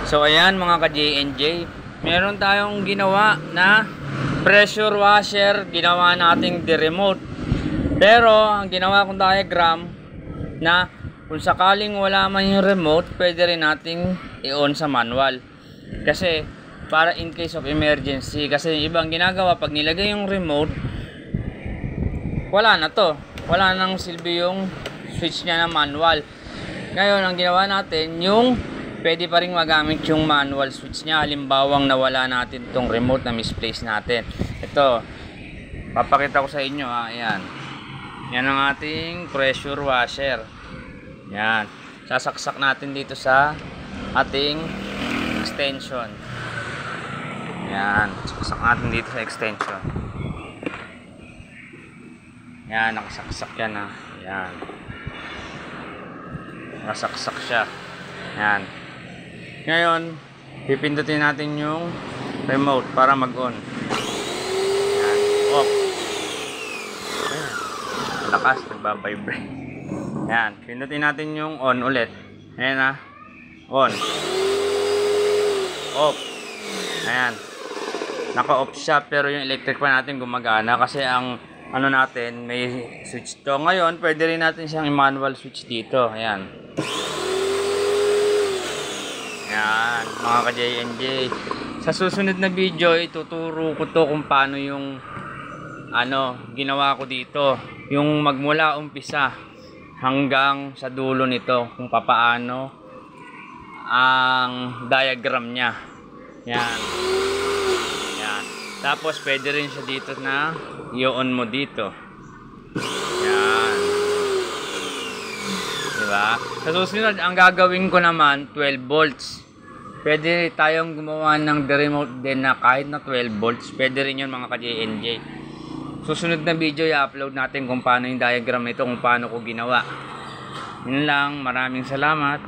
So ayan mga ka-JNJ, meron tayong ginawa na pressure washer, ginawa nating de-remote. Pero ang ginawa kong diagram na kung sakaling wala man yung remote, pwede rin nating i-on sa manual. Kasi para in case of emergency, kasi yung ibang ginagawa pag nilagay yung remote, wala na to. Wala nang silbi yung switch niya na manual. Ngayon ang ginawa natin, yung pwede pa rin magamit yung manual switch niya. Halimbawang nawala natin tong remote na misplace natin. Ito, papakita ko sa inyo ha. Ayan. Yan ang ating pressure washer. Yan. Sasaksak natin dito sa ating extension. Yan. Saksak natin dito sa extension. Yan. Nakasaksak yan ha. Yan. Nakasaksak siya. Yan. Ngayon, pipindutin natin yung remote para mag-on. Yan. Off. Ayan. Lakas. Nagbabibrate. Yan. Pindutin natin yung on ulit. Ayan na. On. Off. Ayan. Naka-off siya pero yung electric pa natin gumagana kasi ang ano natin may switch to. Ngayon, pwede rin natin siyang manual switch dito. Ayan. Yan, mga ka-JNJ. Sa susunod na video, ituturo ko to kung paano yung ginawa ko dito. Yung magmula umpisa hanggang sa dulo nito. Kung papaano ang diagram niya. Yan. Yan. Tapos, pwede rin siya dito na i-on mo dito. Yan. Diba? Sa susunod, ang gagawin ko naman, 12 volts. Pwede tayong gumawa ng remote din na kahit na 12 volts. Pwede rin yun mga ka-JNJ. Susunod na video, i-upload natin kung paano yung diagram nito, kung paano ko ginawa. Yun lang. Maraming salamat.